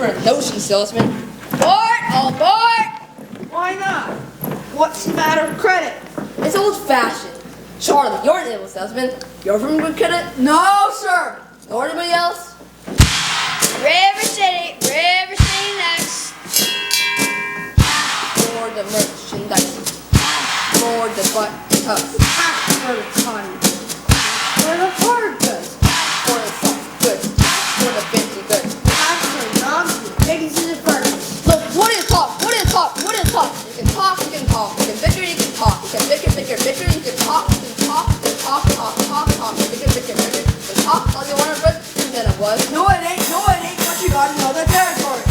for a notion salesman. Board, all aboard! Why not? What's the matter with credit? It's old-fashioned. Charlie, you're an able salesman. You're from good credit? No, sir. Or anybody else? River City next. For the merchandise. For the butt cups. For the cotton. For the hard goods. For the soft goods. For the fancy goods. For knobs, pigs, and furnace. Look, what is talk? What is talk? What is talk? You can talk, you can talk. You can bicker, you can talk. You can bicker, bicker. You can talk, you can talk. You can talk. Bicker. You can talk all you want to rip. And then it was. No, it ain't. But you gotta know the territory.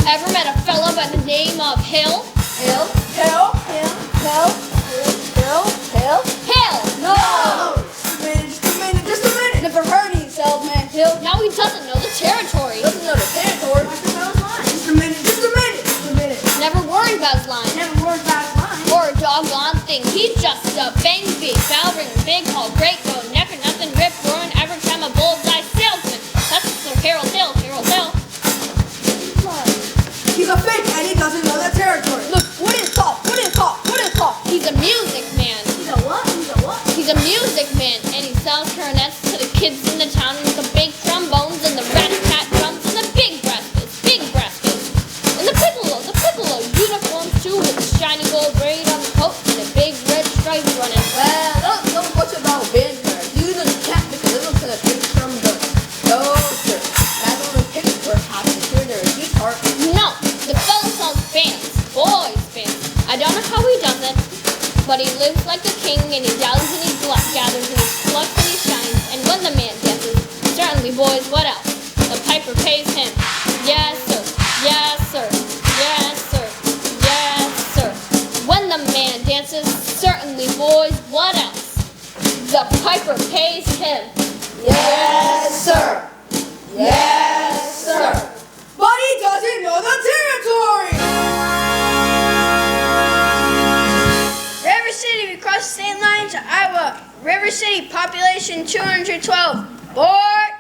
Ever met a fella by the name of Hill? Hill. No! Just a minute. Never heard of you, salesman. Hill. Now he doesn't know the territory. Doesn't know the territory. Just a minute. Never worried about his line. Never worked out line. Or a doggone thing. He's just a bang big, bell ring, big hole, great go, never nothing, rip roaring, every time a bullseye salesman. That's Sir Harold Hill. He's a fake and he doesn't know the territory. Look, what is talk? He's a music man. He's a what? He's a music man, and he sells clarinets to the kids in the town, and the big trombones, and the rat-a-tat drums, and the big brass bits, and the piccolo uniforms too, with the shiny gold braid on the coat, and the big red stripes running. Well, don't know much about band players. You know the cat because it looks like a big drum gun. No, sir. That's only Pittsburgh has to hear their guitar. No, the fella sells bands, boys bands. I don't know how he does it, but he lives like a king, and he dallies and he gathers and he plucks and he shines, and when the man dances, certainly boys, what else? The piper pays him. Yes, sir. When the man dances, certainly boys, what else? The piper pays him. Yes, sir. But he doesn't know the territory. River City, we cross the state line to Iowa. River City, population 212. Board!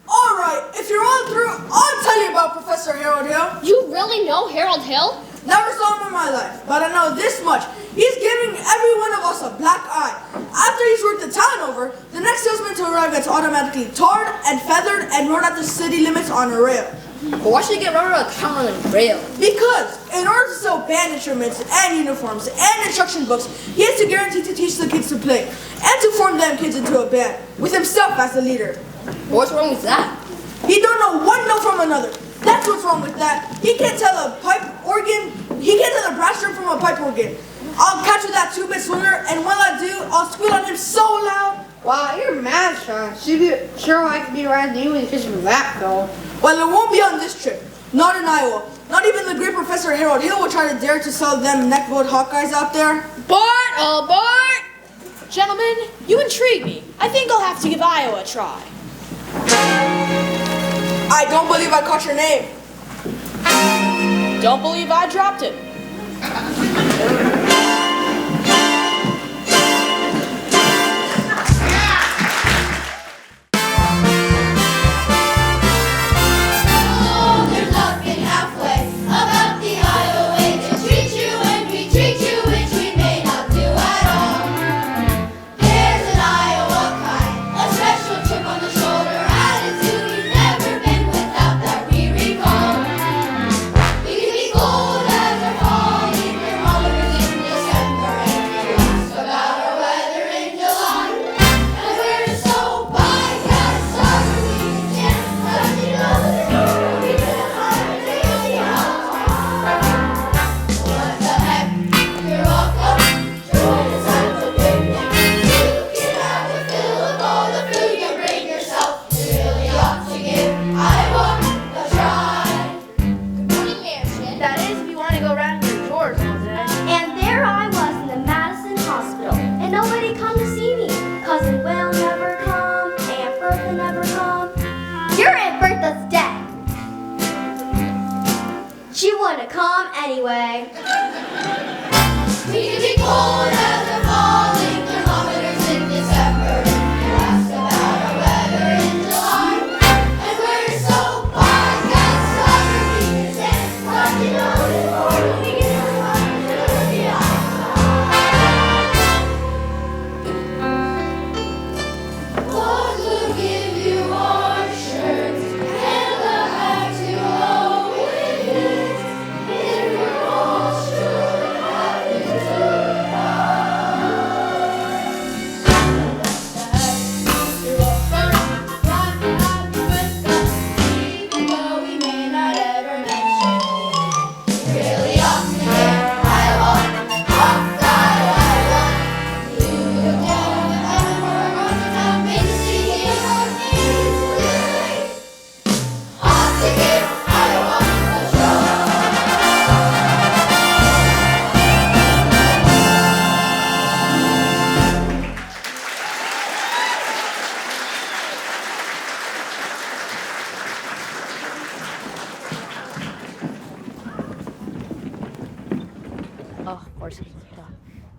Alright, if you're all through, I'll tell you about Professor Harold Hill. You really know Harold Hill? Never saw him in my life, but I know this much. He's giving every one of us a black eye. After he's worked the town over, the next salesman to arrive gets automatically tarred and feathered and run out the city limits on a rail. But why should you get run out of town on a rail? Because in order to sell band instruments and uniforms and instruction books, he has to guarantee to teach the kids to play and to form them kids into a band, with himself as the leader. What's wrong with that? He don't know one note from another. That's what's wrong with that. He can't tell a brass drum from a pipe organ. I'll catch you that 2-bit swinger, and when I do, I'll squeal on him so loud. Wow, you're mad, Sean. Sure I could be around you with just for that, though. Well, it won't be on this trip. Not in Iowa. Not even the great Professor Harold Hill will try to dare to sell them neckboat Hawkeyes out there. Board! All board! Gentlemen, you intrigue me. I think I'll have to give Iowa a try. I don't believe I caught your name. Don't believe I dropped it. She wouldn't come anyway. We can be cold as a falling thermometers in December. You ask about our weather in July, and we're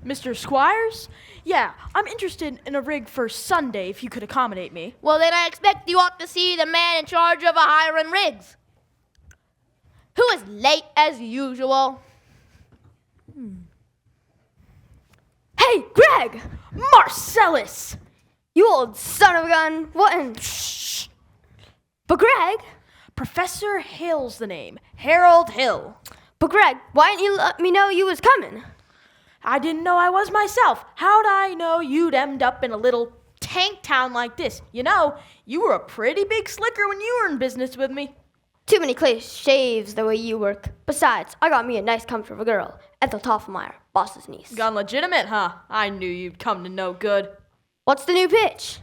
Mr. Squires? Yeah, I'm interested in a rig for Sunday if you could accommodate me. Well, then I expect you ought to see the man in charge of hiring rigs, who is late as usual. Hey, Greg! Marcellus! You old son of a gun. What in... But Greg... Professor Hill's the name. Harold Hill. But Greg, why didn't you let me know you was coming? I didn't know I was myself. How'd I know you'd end up in a little tank town like this? You know, you were a pretty big slicker when you were in business with me. Too many cliches the way you work. Besides, I got me a nice comfortable girl, Ethel Toffenmeyer, boss's niece. Gone legitimate, huh? I knew you'd come to no good. What's the new pitch?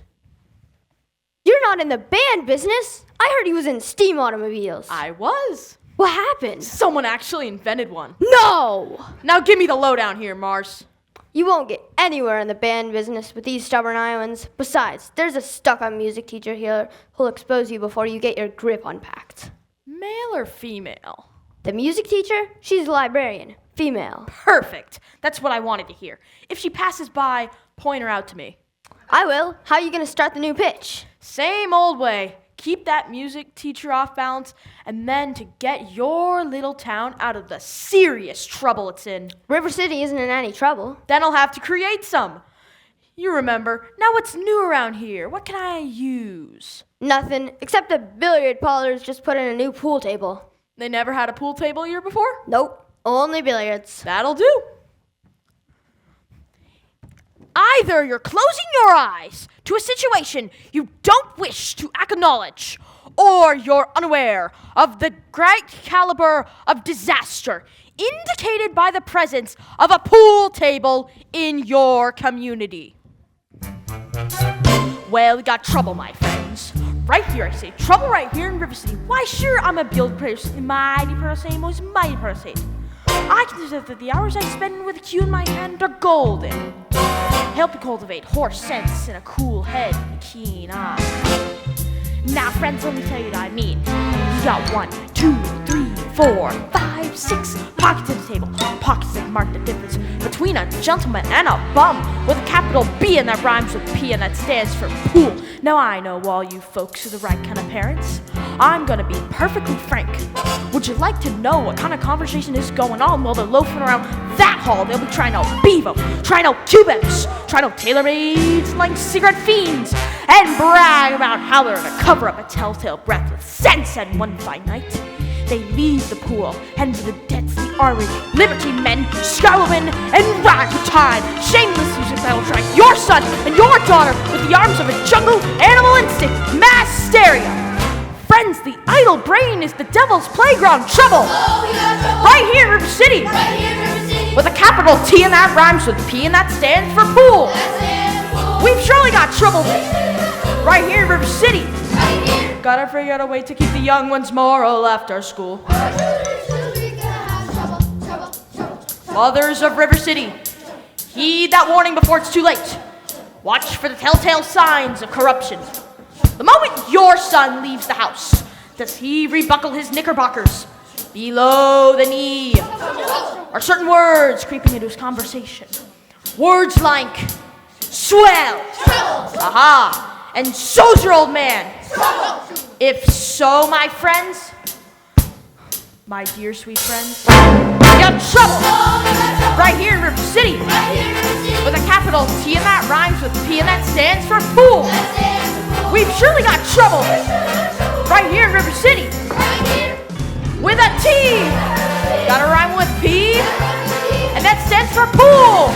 You're not in the band business. I heard he was in steam automobiles. I was. What happened? Someone actually invented one. No! Now give me the lowdown here, Mars. You won't get anywhere in the band business with these stubborn Iowans. Besides, there's a stuck-up music teacher here who'll expose you before you get your grip unpacked. Male or female? The music teacher? She's a librarian. Female. Perfect. That's what I wanted to hear. If she passes by, point her out to me. I will. How are you going to start the new pitch? Same old way. Keep that music teacher off balance, and then to get your little town out of the serious trouble it's in. River City isn't in any trouble. Then I'll have to create some. You remember. Now what's new around here? What can I use? Nothing, except the billiard parlors just put in a new pool table. They never had a pool table here before? Nope, only billiards. That'll do. Either you're closing your eyes to a situation you don't wish to acknowledge, or you're unaware of the great caliber of disaster indicated by the presence of a pool table in your community. Well, we got trouble, my friends. Right here, I say. Trouble right here in River City. Why, sure, I'm a build person, mighty person, most mighty person. I consider that the hours I spend with a cue in my hand are golden. Help you cultivate horse sense and a cool head and a keen eye. Now, friends, let me tell you what I mean. You got 1, 2, 3, 4, 5, 6 pockets at the table. Pockets that mark the difference between a gentleman and a bum, with a capital B and that rhymes with P and that stands for pool. Now, I know all you folks are the right kind of parents. I'm gonna be perfectly frank. Would you like to know what kind of conversation is going on while they're loafing around that hall? They'll be trying out Bevo, trying out Cubans, trying out tailor-mades like cigarette fiends, and brag about how they're gonna cover up a telltale breath with sense. And one fine night, they leave the pool, and to the deadly army, liberty men, scowling and ragtime, shameless music that'll track your son and your daughter with the arms of a jungle animal instinct, mass hysteria. Friends, the idle brain is the devil's playground. Trouble! Oh, we got trouble. Right here in River City! Right here in River City. With a capital T and that rhymes with P and that stands for pool. That's it. Pool. We've surely got trouble right here in River City. Right here. Gotta figure out a way to keep the young ones moral after school. Children gonna have trouble, trouble, trouble. Mothers of River City, heed that warning before it's too late. Watch for the telltale signs of corruption. The moment your son leaves the house, does he rebuckle his knickerbockers below the knee? Are certain words creeping into his conversation? Words like swell, aha, and so's your old man. If so, my friends, my dear sweet friends, you have trouble right here in River City with a capital T and that rhymes with P and that stands for pool. We've surely got trouble right here in River City with a T. Gotta rhyme with P, and that stands for pool.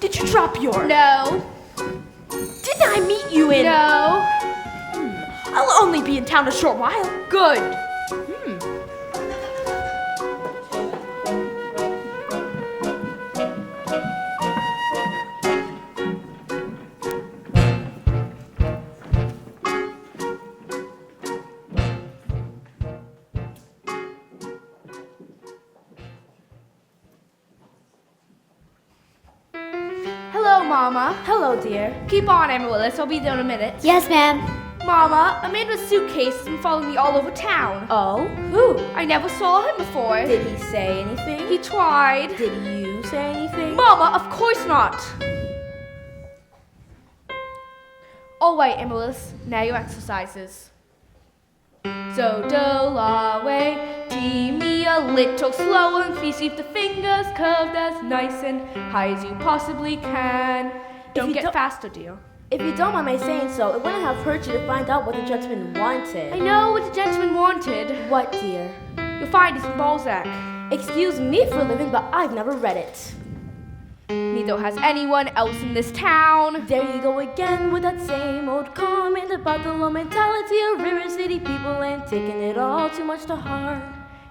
Did you drop your? No. Didn't I meet you in? No. I'll only be in town a short while. Good. Mama. Hello, dear. Keep on, Amaryllis. I'll be there in a minute. Yes, ma'am. Mama, a man with a suitcase has been following me all over town. Oh, who? I never saw him before. Did he say anything? He tried. Did you say anything? Mama, of course not. All right, Amaryllis. Now your exercises. So, do, la, way, G, me a little slower, and please keep the fingers curved as nice and high as you possibly can. Don't get faster, dear. If you don't mind my saying so, it wouldn't have hurt you to find out what the gentleman wanted. I know what the gentleman wanted. What, dear? You'll find it in Balzac. Excuse me for a living, but I've never read it. Neither has anyone else in this town. There you go again with that same old comment about the low mentality of River City people and taking it all too much to heart.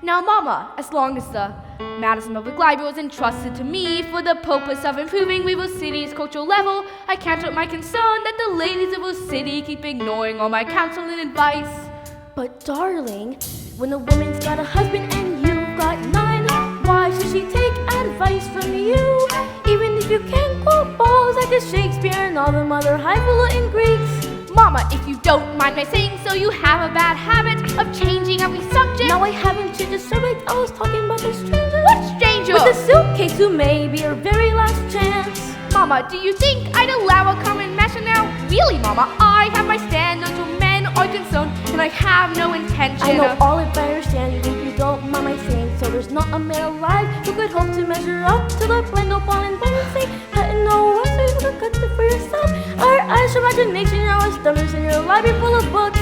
Now, Mama, as long as the Madison Public Library was entrusted to me for the purpose of improving River City's cultural level, I can't help my concern that the ladies of River City keep ignoring all my counsel and advice. But darling, when a woman's got a husband and you've got nine, why should she take advice from you? Even if you can't quote balls like the Shakespeare and all the other highfalutin Greeks. Mama, if you don't mind my saying so, you have a bad habit of changing every subject. Now I haven't changed the subject, I was talking about the stranger. What stranger? With the suitcase who may be your very last chance. Mama, do you think I'd allow a common measure now? Really, Mama, I have my standards where men are concerned, and I have no intention I know of... all if I understand you, if you don't mind my saying so. There's not a man alive who could hope to measure up to the blend of ball and say, cutting no one so you can cut it for yourself. Our eyes, your imagination, our stomachs, and your library full of books.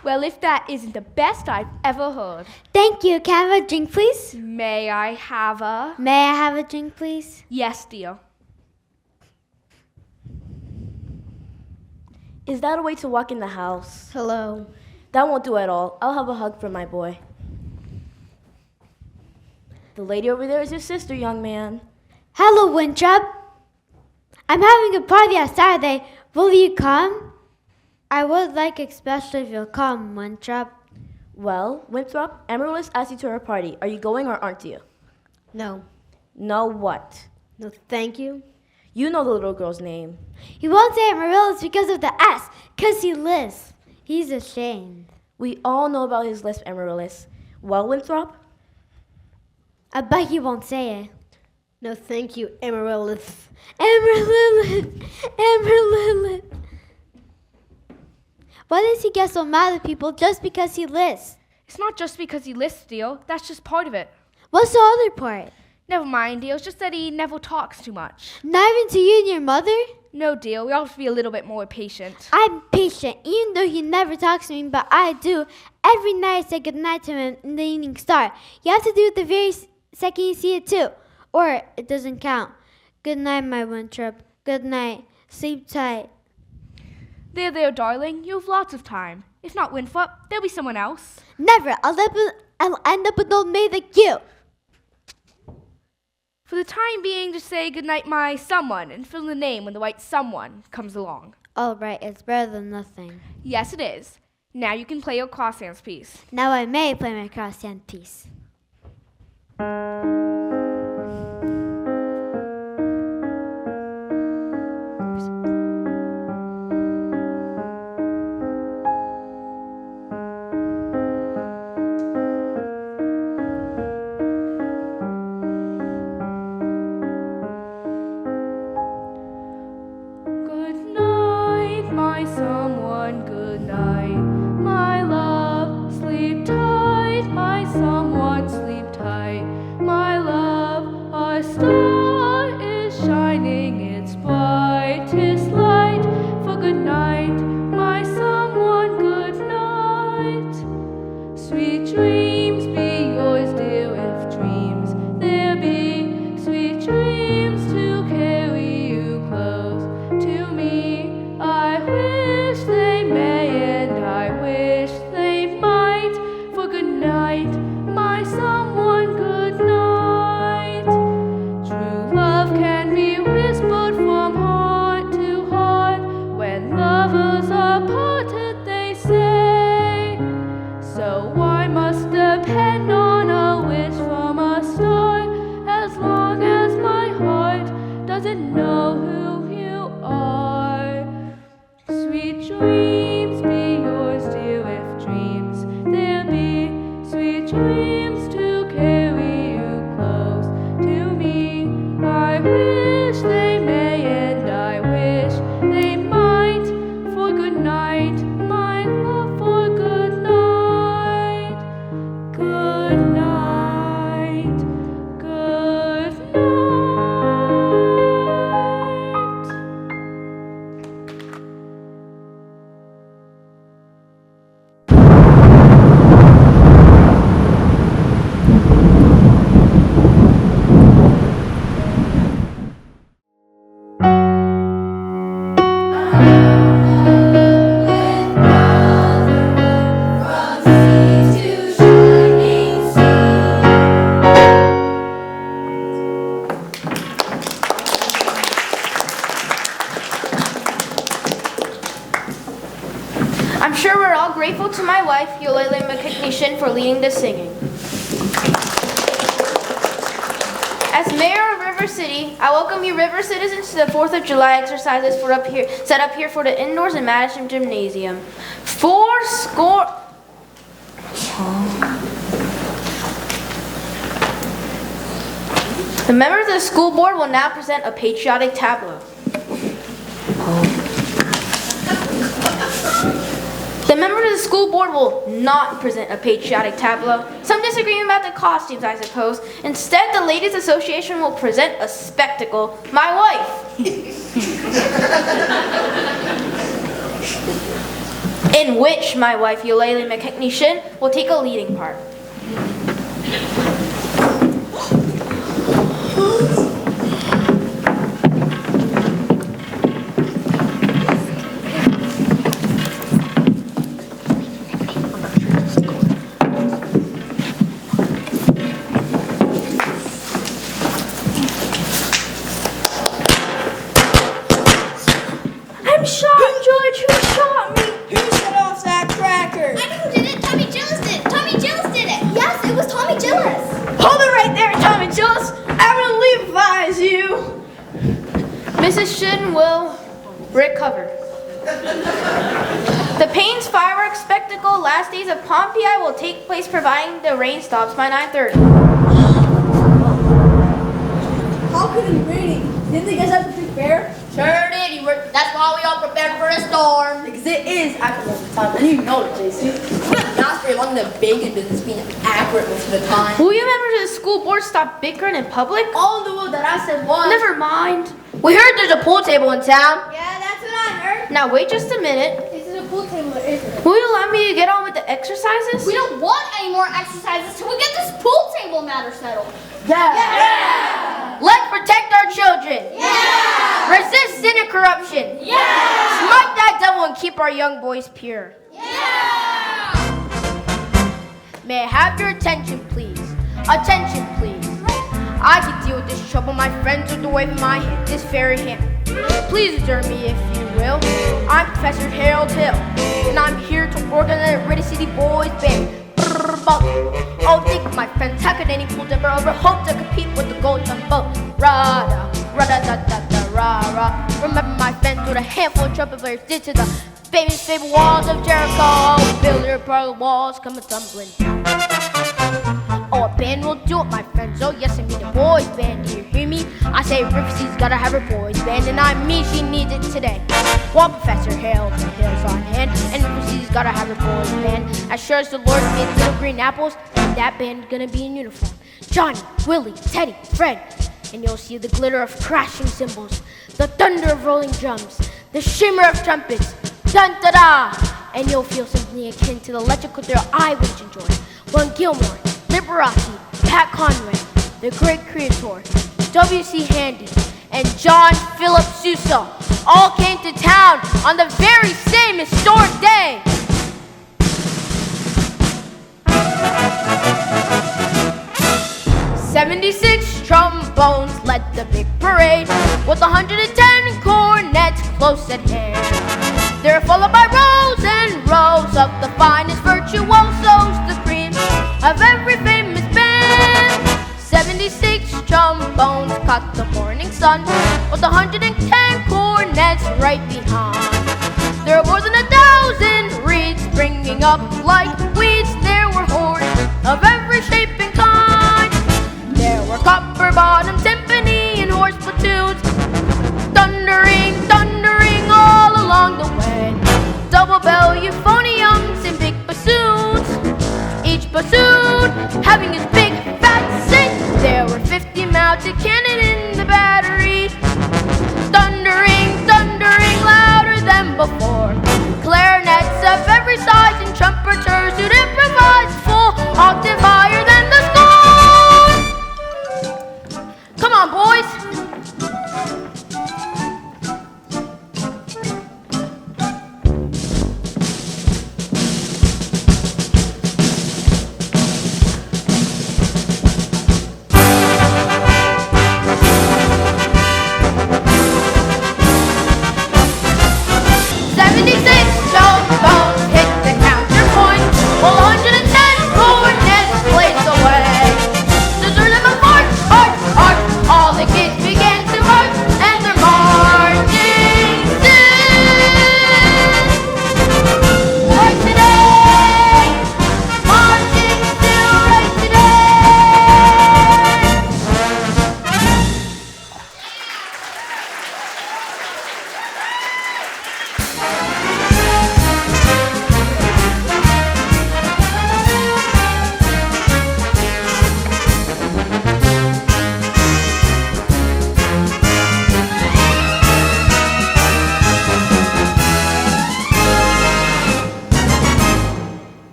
Well, if that isn't the best I've ever heard. Thank you. Can I have a drink, please? May I have a... May I have a drink, please? Yes, dear. Is that a way to walk in the house? Hello. That won't do at all. I'll have a hug from my boy. The lady over there is your sister, young man. Hello, Winthrop. I'm having a party on Saturday. Will you come? I would like especially if you'll come, Winthrop. Well, Winthrop, Amaryllis asked you to her party. Are you going or aren't you? No. No what? No, thank you. You know the little girl's name. He won't say Amaryllis because of the S, because he lisps. He's ashamed. We all know about his lisp, Amaryllis. Well, Winthrop? I bet he won't say it. No, thank you, Amaryllis. Amaryllis. Amaryllis. Why does he get so mad at people just because he lisps? It's not just because he lisps, dear. That's just part of it. What's the other part? Never mind, dear. It's just that he never talks too much. Not even to you and your mother? No, dear. We all have to be a little bit more patient. I'm patient, even though he never talks to me, but I do. Every night I say goodnight to him in the evening star. You have to do it the very second you see it too, or it doesn't count. Good night, my Winthrop. Good night. Sleep tight. There, darling. You have lots of time. If not Winthrop, there'll be someone else. Never. I'll end up with an old maid like you. For the time being, just say goodnight, my someone, and fill in the name when the right someone comes along. All right, it's better than nothing. Yes, it is. Now you can play your cross hands piece. Now I may play my cross-hand piece. Good night, my someone, good night, my love, sleep tight, my someone, sleep tight, my love, our star is shining its brightest light, for good night, my someone, good night. Sweet dreams be yours, dear, if dreams there be, sweet dreams to carry you close to me. I wish they may and I wish they might, for good night, my someone, good night. True love can be whispered from heart. know who you are. Sweet dreams be yours too, if dreams there be. Sweet dreams to carry you close to me. I wish they may and I wish they might. For good night, my love, for good night. Good night, good night. I'm sure we're all grateful to my wife, Yolele McKickney, for leading the singing. As mayor of River City, I welcome you River citizens to the 4th of July exercises set up here for the indoors in Madison Gymnasium. The members of the school board will now present a patriotic tableau. The members of the school board will not present a patriotic tableau. Some disagreement about the costumes, I suppose. Instead, the Ladies Association will present a spectacle. My wife. In which my wife, Yolele McKickney, will take a leading part. I'm shot, George. Who shot me? Who set off that cracker? I know who did it. Tommy Gillis did it. Tommy Gillis did it. Yes, it was Tommy Gillis. Hold it right there, Tommy Gillis. I will Levi's you. Mrs. Shin will recover. The Payne's fireworks spectacle last days of Pompeii will take place providing the rain stops by 9:30. How could it be raining? Didn't they guys have to prepare? Sure did. That's why we all prepared for a storm. Because it is accurate most of the time, and you know it, JC. Not for long the bacon business being accurate most of the time. Will you members of the school board stop bickering in public? All in the world that I said was. Never mind. We heard there's a pool table in town. Yeah, that's what I heard. Now wait just a minute. This is a pool table, isn't it? Will you allow me to get on with the exercises? We don't want any more exercises till we get this pool table matter settled. Let's protect our children. Yeah! Resist sin and corruption. Yeah! Smite that devil and keep our young boys pure. Yeah! May I have your attention, please? Attention, please. I can deal with this trouble, my friends, with the wave of my hand, this fairy hand. Please observe me, if you will. I'm Professor Harold Hill, and I'm here to organize a Ritter City Boys Band. Oh, think, my friends, how could any fool ever hope to compete with the golden boat? Ra-da, ra-da-da-da-da-ra-ra. Remember, my friends, what a handful of trumpet players did to the famous fabled walls of Jericho. Build your part of the walls, come a-tumbling down. Oh, a band will do it, my friends. Oh, yes, I mean a boys band. Do you hear me? I say River City's gotta have her boys band, and I mean she needs it today. While Professor Harold's on hand, and River City's gotta have her boys band. As sure as the Lord made little green apples, and that band gonna be in uniform. Johnny, Willie, Teddy, Fred, and you'll see the glitter of crashing cymbals, the thunder of rolling drums, the shimmer of trumpets, dun-da-da, and you'll feel something akin to the electrical thrill I once enjoyed when Gilmore, Liberace, Pat Conway, the great creator, W.C. Handy, and John Philip Sousa all came to town on the very same historic day. "76 trombones led the big parade, with 110 cornets close at hand. They're followed by rows and rows of the finest virtuosos, the cream of every famous band. 76 trombones caught the morning sun. sun, with 110 cornets right behind. There were more than 1,000 reeds springing up like weeds. There were horns of every shape and kind. There were copper-bottom timpani and horse platoons, thundering, thundering all along the way. Double bell euphoniums and big bassoons, each bassoon having his big fat sing. There were 50 mounted cannon in the battery, thundering, thundering louder than before. Clarinets of every size and trumpeters who'd improvise full octave higher than the sky. Come on, boys.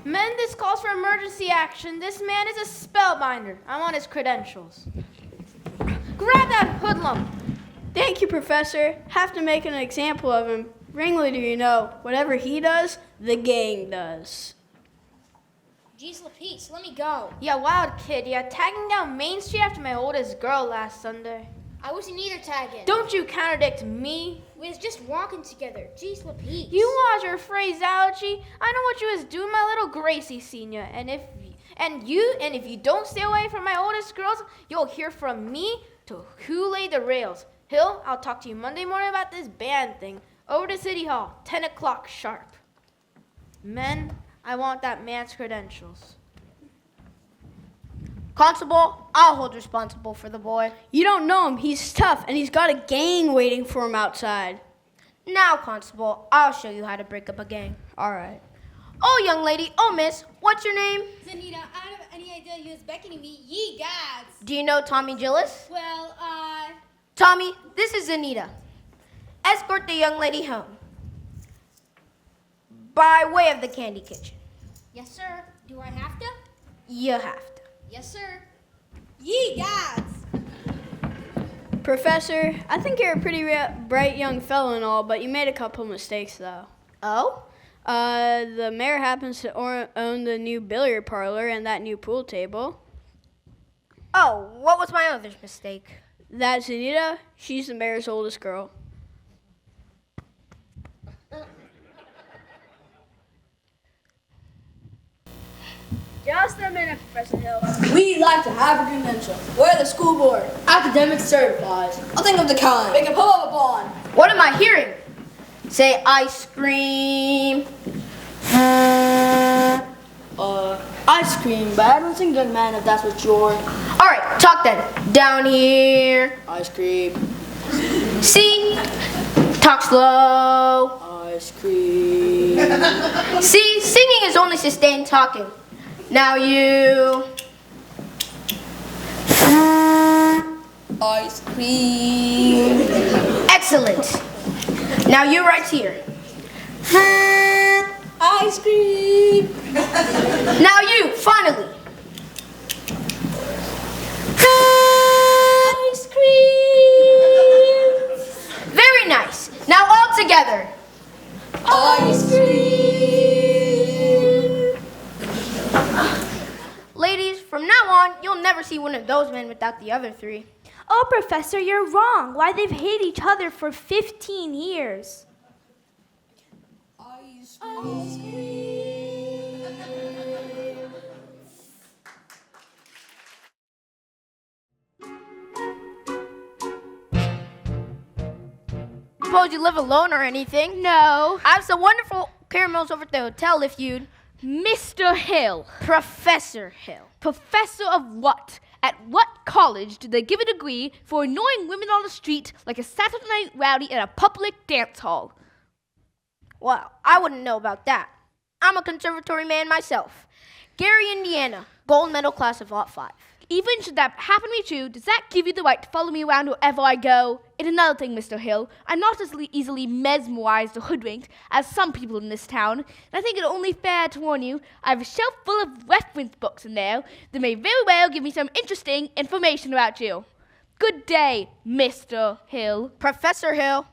'Men, this calls for emergency action. This man is a spellbinder. I want his credentials. Grab that hoodlum. Thank you, Professor. Have to make an example of him. Ringleader, you know, whatever he does, the gang does. Jeez Lapice, let me go. Yeah, wild kid. Yeah, tagging down Main Street after my oldest girl last Sunday. I wasn't either tagging. Don't you contradict me. We was just walking together. Jeez Lapice. You watch your phraseology. I know what you was doing, my little Gracie senior. And if you don't stay away from my oldest girls, you'll hear from me to who laid the rails. Hill, I'll talk to you Monday morning about this band thing. Over to City Hall, 10 o'clock sharp. Men, I want that man's credentials. Constable, I'll hold responsible for the boy. You don't know him. He's tough, and he's got a gang waiting for him outside. Now, Constable, I'll show you how to break up a gang. All right. Oh, young lady. Oh, miss. What's your name? Zanita, I don't have any idea you was beckoning me. Ye gods. Do you know Tommy Gillis? Well, Tommy, this is Zanita. Escort the young lady home. By way of the candy kitchen. yes, sir. Do I have to? You have to. Yes, sir. Ye gods. Professor, I think you're a pretty bright young fellow and all, but you made a couple mistakes, though. Oh? The mayor happens to own the new billiard parlor and that new pool table. Oh, what was my other mistake? That's Anita. She's the mayor's oldest girl. Just a minute, Professor Hill. We'd like to have a credential. Where the school board? Academic certifies. I'll think of the kind. Make a pull up a bond. What am I hearing? Say ice cream. Ice cream, but I don't think, young man, if that's what you're. All right, talk then. Down here. Ice cream. C. Talk slow. Ice cream. See, singing is only sustained talking. Now you. Ice cream. Excellent. Now you right here. Ice cream. Now you, finally. Ice cream. Very nice. Now all together. Ice cream. Ladies, from now on, you'll never see one of those men without the other three. Oh, Professor, you're wrong. Why, they've hated each other for 15 years. Ice cream. suppose you live alone or anything. No. I have some wonderful caramels over at the hotel if you'd... Mr. Hill. Professor Hill. Professor of what? At what college do they give a degree for annoying women on the street like a Saturday night rowdy at a public dance hall? Well, I wouldn't know about that. I'm a conservatory man myself. Gary, Indiana, gold medal class of Lot 5. Even should that happen to be true, does that give you the right to follow me around wherever I go? And another thing, Mr. Hill, I'm not as easily mesmerized or hoodwinked as some people in this town. And I think it only fair to warn you, I have a shelf full of reference books in there that may very well give me some interesting information about you. Good day, Mr. Hill. Professor Hill.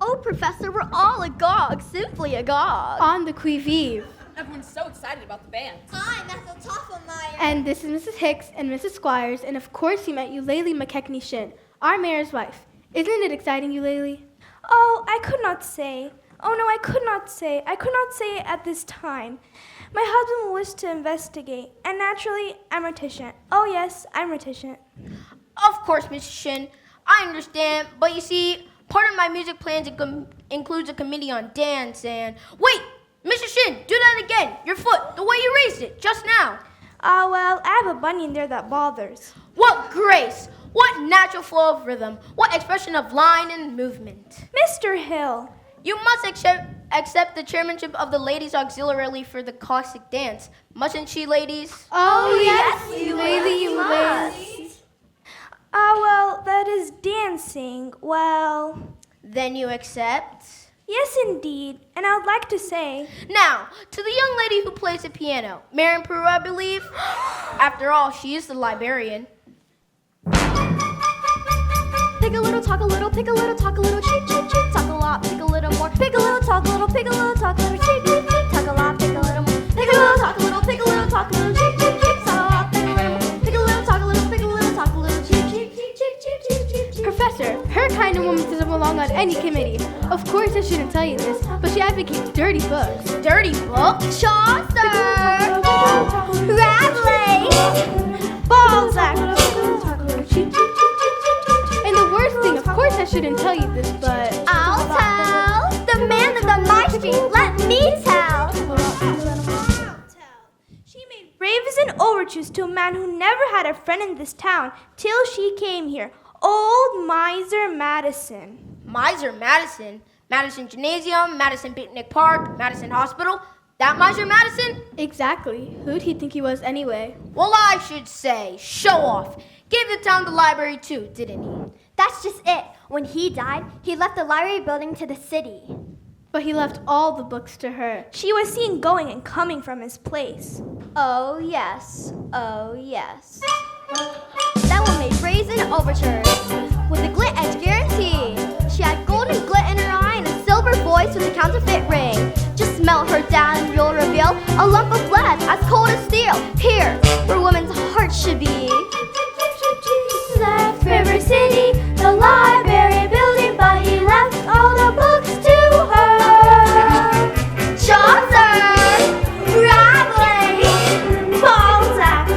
Oh, Professor, we're all agog, simply agog. On the qui vive. Everyone's so excited about the band. I'm Ethel Toffelmeyer. And this is Mrs. Hicks and Mrs. Squires, and of course he met Eulalie McKechnie Shin, our mayor's wife. Isn't it exciting, Eulalie? Oh, I could not say. Oh no, I could not say. I could not say at this time. My husband wished to investigate, and naturally, I'm reticent. Oh yes, I'm reticent. Of course, Mrs. Shin. I understand, but you see, part of my music plans includes a committee on dance and... Wait! Mrs. Shin, do that again! Your foot, the way you raised it, just now. Well, I have a bunny in there that bothers. What grace! What natural flow of rhythm! What expression of line and movement! Mr. Hill! You must accept the chairmanship of the Ladies Auxiliary for the classic dance. Mustn't she, ladies? Oh, yes, Eulalie, you must. Well, that is dancing. Well... Then you accept? Yes, indeed. And I would like to say... Now, to the young lady who plays the piano, Marion Peru, I believe. After all, she is the librarian. Pick a little, talk a little, pick a little, talk a little, cheep, cheep, cheep, talk a lot, pick a little more. Pick a little, talk a little, pick a little, talk a little, cheep, cheep, cheep, talk a lot, pick a little more. Pick a little, talk a little, pick a little, talk a little, cheep, cheep, cheep, talk a lot, pick a little more. Pick a little, talk a little, pick a little, talk a little, cheep, cheep, cheep, cheep, cheep, cheep, cheep, cheep. Professor, her kind of woman doesn't belong on any committee. Of course I shouldn't tell you this, but she advocates dirty books. Dirty books? Chaucer! Rabelais! Balzac! And the worst thing, of course I shouldn't tell you this, but... I'll tell! The man lived on my street, let me tell! She made raves and overtures to a man who never had a friend in this town till she came here. Old Miser Madison. Miser Madison? Madison Gymnasium, Madison Picnic Park, Madison Hospital? That Miser Madison? Exactly. Who'd he think he was anyway? Well, I should say, show off. Gave the town the library too, didn't he? That's just it. When he died, he left the library building to the city. But he left all the books to her. She was seen going and coming from his place. Oh yes, oh yes. That one made raves and overtures with a glit edge guarantee. She had golden glit in her eye and a silver voice with a counterfeit ring. Just melt her down and you'll reveal a lump of lead as cold as steel. Here, where women's hearts should be. Left River City, the library building, but he left all the books to her. Chaucer, Rabelais, Balzac.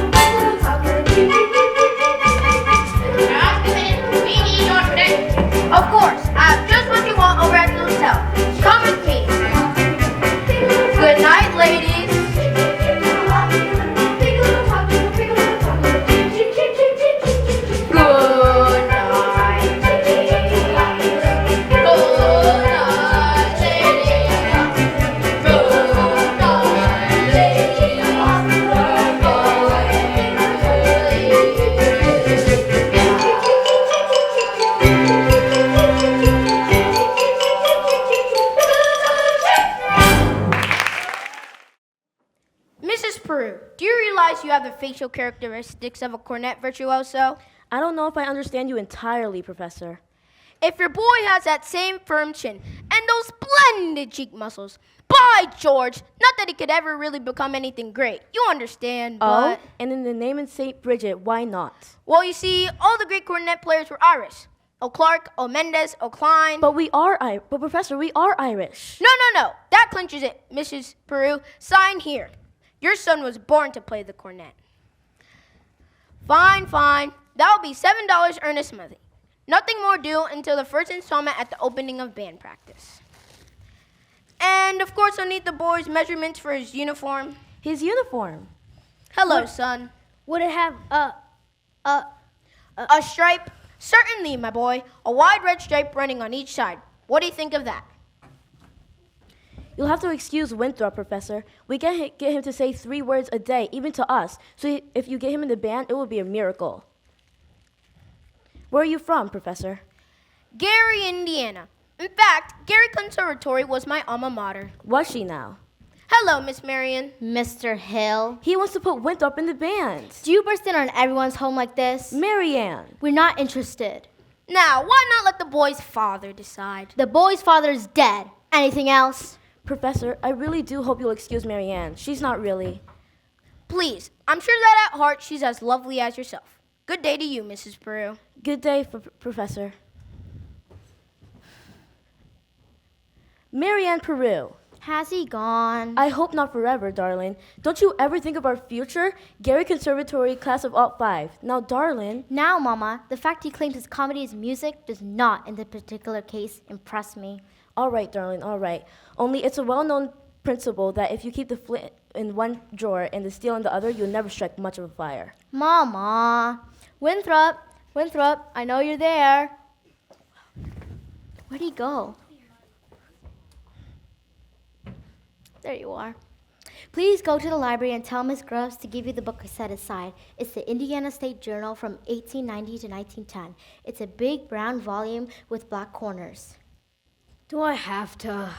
Of course, I have just what you want over at the hotel. Come with me. Good night, ladies. Mrs. Peru, do you realize you have the facial characteristics of a cornet virtuoso? I don't know if I understand you entirely, Professor. If your boy has that same firm chin and those splendid cheek muscles, by George, not that he could ever really become anything great. You understand, but... Oh, and in the name of St. Bridget, why not? Well, you see, all the great cornet players were Irish. O'Clark, O'Mendes, O'Klein. But Professor, we are Irish. No. That clinches it, Mrs. Peru. Sign here. Your son was born to play the cornet. Fine. That'll be $7 earnest money. Nothing more due until the first installment at the opening of band practice. And of course, I'll need the boy's measurements for his uniform. His uniform? Hello, son. Would it have A stripe? Certainly, my boy. A wide red stripe running on each side. What do you think of that? You'll have to excuse Winthrop, Professor. We can't get him to say 3 words a day, even to us. So if you get him in the band, it will be a miracle. Where are you from, Professor? Gary, Indiana. In fact, Gary Conservatory was my alma mater. Was she now? Hello, Miss Marion. Mr. Hill. He wants to put Winthrop in the band. Do you burst in on everyone's home like this? Marianne. We're not interested. Now, why not let the boy's father decide? The boy's father is dead. Anything else? Professor, I really do hope you'll excuse Marianne. She's not really. Please, I'm sure that at heart she's as lovely as yourself. Good day to you, Mrs. Peru. Good day, Professor. Marianne Peru. Has he gone? I hope not forever, darling. Don't you ever think of our future? Gary Conservatory, class of Alt 5. Now, darling. Now, Mama, the fact he claims his comedy is music does not, in this particular case, impress me. All right, darling, all right. Only it's a well-known principle that if you keep the flint in one drawer and the steel in the other, you'll never strike much of a fire. Mama. Winthrop, I know you're there. Where'd he go? There you are. Please go to the library and tell Miss Grubbs to give you the book I set aside. It's the Indiana State Journal from 1890 to 1910. It's a big brown volume with black corners. Do I have to?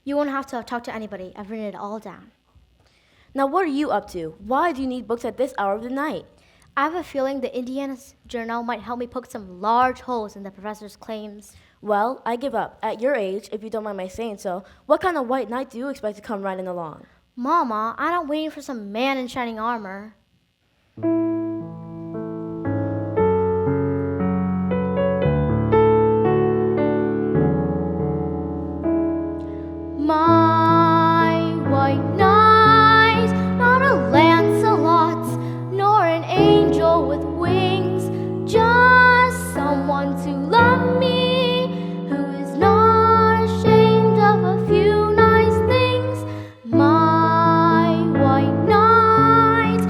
You won't have to talk to anybody. I've written it all down. Now, what are you up to? Why do you need books at this hour of the night? I have a feeling the Indiana Journal might help me poke some large holes in the professor's claims. Well, I give up. At your age, if you don't mind my saying so, what kind of white knight do you expect to come riding along? Mama, I'm not waiting for some man in shining armor. My white knight, not a Lancelot, nor an angel with wings, just someone to love me, who is not ashamed of a few nice things. My white knight,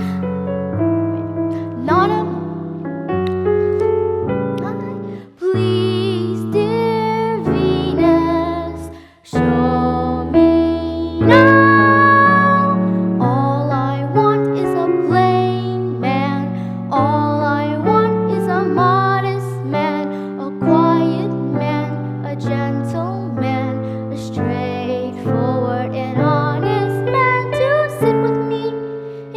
not a... Please, dear Venus, show me now. All I want is a plain man. All I want is a modest man, a quiet man, a gentleman, a straightforward and honest man to sit with me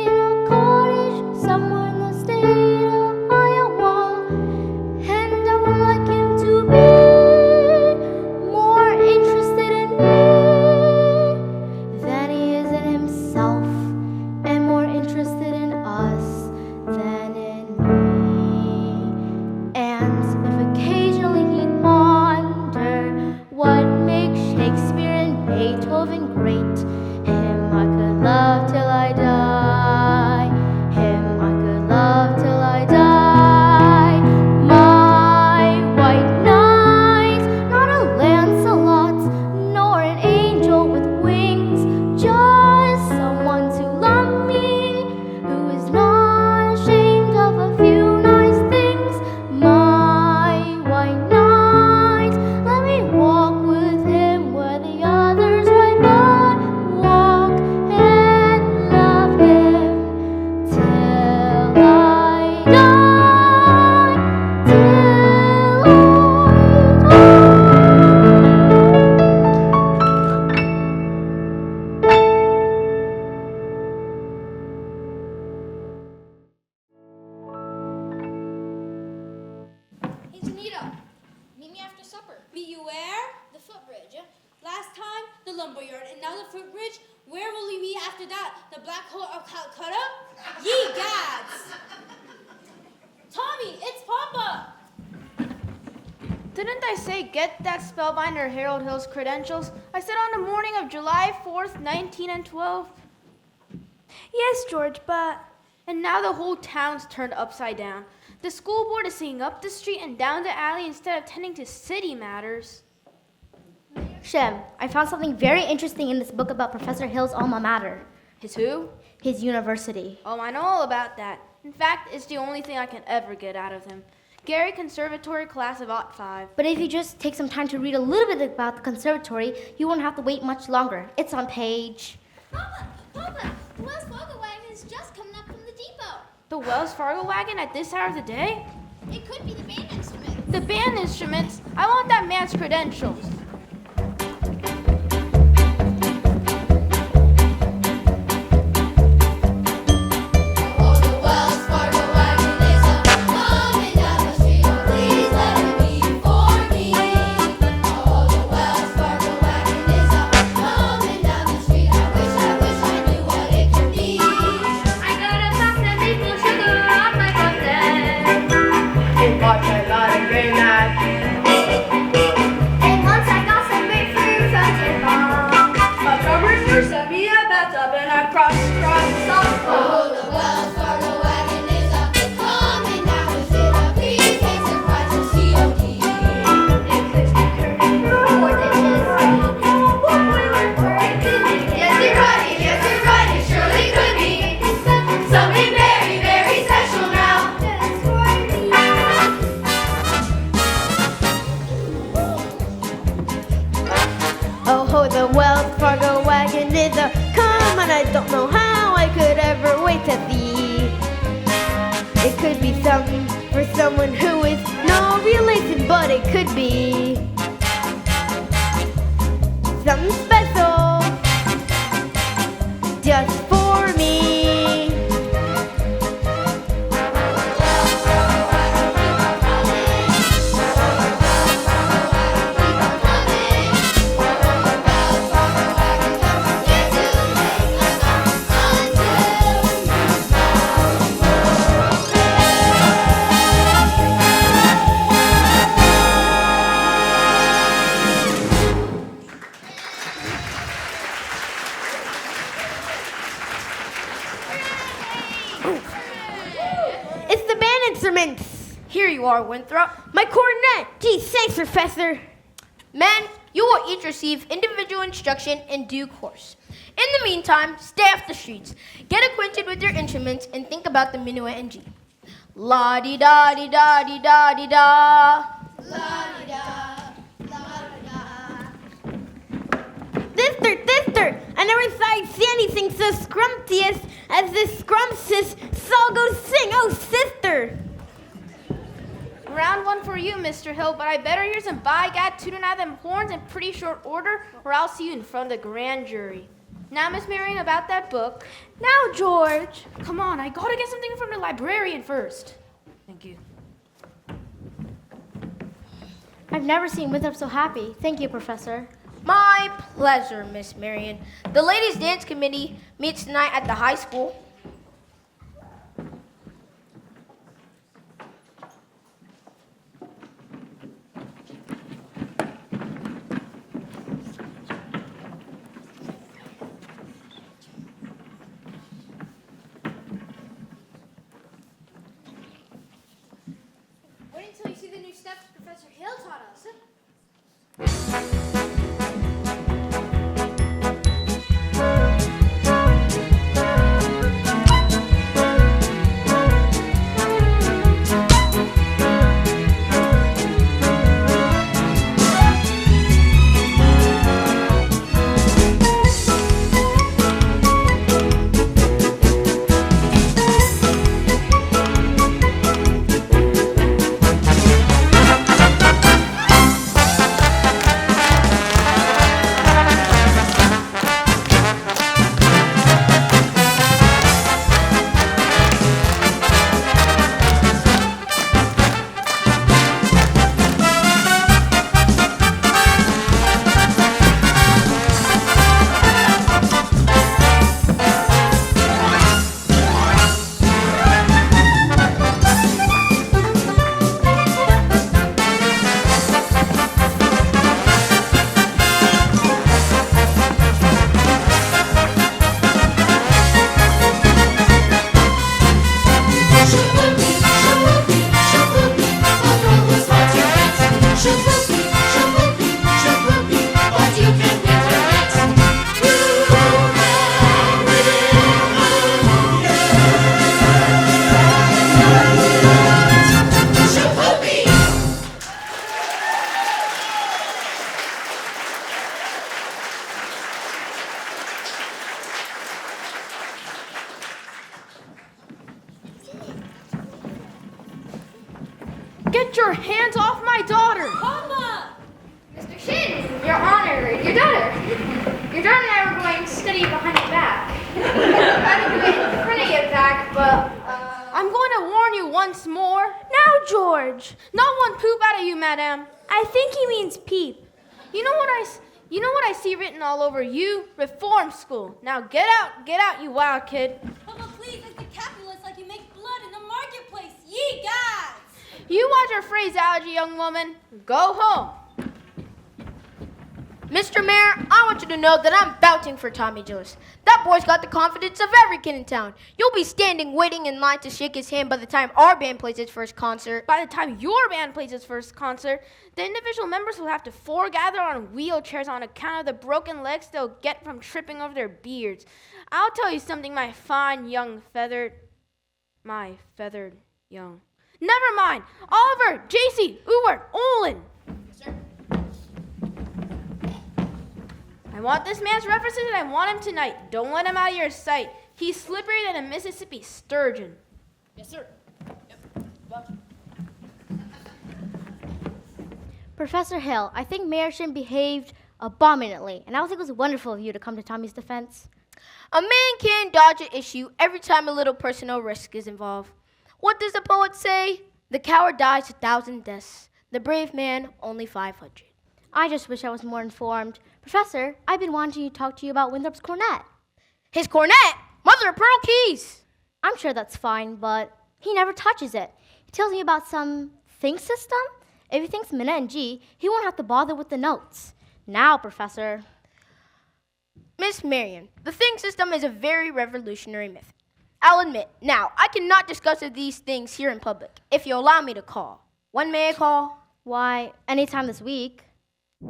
in a cottage somewhere in the state of Iowa. And I would like him to be more interested in me than he is in himself, and more interested in us than in me. And if occasionally he'd wonder what makes Shakespeare and Beethoven great, him I could love till I die. Him I could love till I die. My white knight, not a Lancelot, nor an angel with wings, just someone to love me, who is not ashamed of a few nice things. My white knight, let me walk with him where the others ride not. Walk and love him till I die, till I Hey, Janita, meet me after supper. Meet you where? The footbridge. Last time, the lumberyard, and now the footbridge. Where will we meet after that? The Black Hole of Calcutta? Ye gads! Tommy, it's Papa! Didn't I say get that spellbinder Harold Hill's credentials? I said on the morning of July 4th, 1912. Yes, George, but... And now the whole town's turned upside down. The school board is singing up the street and down the alley instead of tending to city matters. Shem, I found something very interesting in this book about Professor Hill's alma mater. His who? His university. Oh, I know all about that. In fact, it's the only thing I can ever get out of him. Gary Conservatory class of '05. But if you just take some time to read a little bit about the conservatory, you won't have to wait much longer. It's on page... Papa, the Wells Fargo wagon is just coming up from the depot. The Wells Fargo wagon at this hour of the day? It could be the band instruments. The band instruments? I want that man's credentials. Here you are, Winthrop. My cornet! Gee, thanks, Professor. Men, you will each receive individual instruction in due course. In the meantime, stay off the streets. Get acquainted with your instruments and think about the minuet and G. La-di-da-di-da-di-da-di-da. La-di-da, la-di-da. Sister, I never thought I'd see anything so scrumptious as this scrumptious song goes sing. Oh, sister! Round one for you, Mr. Hill, but I better hear some by-gad tooting out them horns in pretty short order, or I'll see you in front of the grand jury. Now, Miss Marion, about that book. Now, George. Come on, I gotta get something from the librarian first. Thank you. I've never seen Winthrop so happy. Thank you, Professor. My pleasure, Miss Marion. The ladies' dance committee meets tonight at the high school. Wait until you see the new steps Professor Hill taught us. but you can never get too Get your hands off my daughter! Mama! Mr. Shin, Your Honor, your daughter. Your daughter and I were going to study behind your back. I would do it in front of your back, but, I'm going to warn you once more. Now, George. Not one poop out of you, madame. I think he means peep. You know what I see written all over you? Reform school. Now get out, you wild kid. Papa, please, it's the capitalists like you make blood in the marketplace. Ye gods! You watch your phraseology, young woman. Go home. Mr. Mayor, I want you to know that I'm vouching for Tommy Jones. That boy's got the confidence of every kid in town. You'll be standing waiting in line to shake his hand by the time our band plays its first concert. By the time your band plays its first concert, the individual members will have to foregather on wheelchairs on account of the broken legs they'll get from tripping over their beards. I'll tell you something, my feathered young. Never mind. Oliver, JC, Ewart, Olin. I want this man's references and I want him tonight. Don't let him out of your sight. He's slipperier than a Mississippi sturgeon. Yes, sir. Professor Hill, I think Mayor Shin behaved abominably, and I think it was wonderful of you to come to Tommy's defense. A man can't dodge an issue every time a little personal risk is involved. What does the poet say? The coward dies 1,000 deaths. The brave man, only 500. I just wish I was more informed. Professor, I've been wanting to talk to you about Winthrop's cornet. His cornet? Mother of pearl keys! I'm sure that's fine, but he never touches it. He tells me about some think system. If he thinks minute and G, he won't have to bother with the notes. Now, Professor. Miss Marion, the think system is a very revolutionary method. I'll admit, now, I cannot discuss these things here in public, if you allow me to call. When may I call? Why, anytime this week. Pick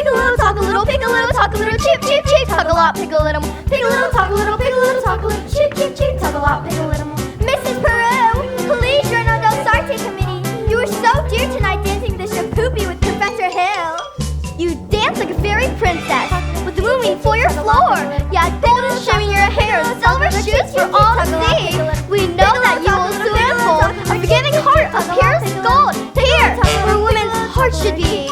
a little, talk a little, pick a little, talk a little, chip, chip, chip, talk a lot, pick a little, pick a little, talk a little, pick a little, talk a little, chip, chip, chip, talk a lot, pick a little. Mrs. Peru, please join our Dosarte committee. You were so dear tonight dancing the shapoopy with Professor Hill. You dance like a fairy princess with the moving for your floor. You had golden shimmy in your hair, silver shoes for all to see. We know that you will soon unfold a forgiving heart of purest gold. Here, where women's hearts should be.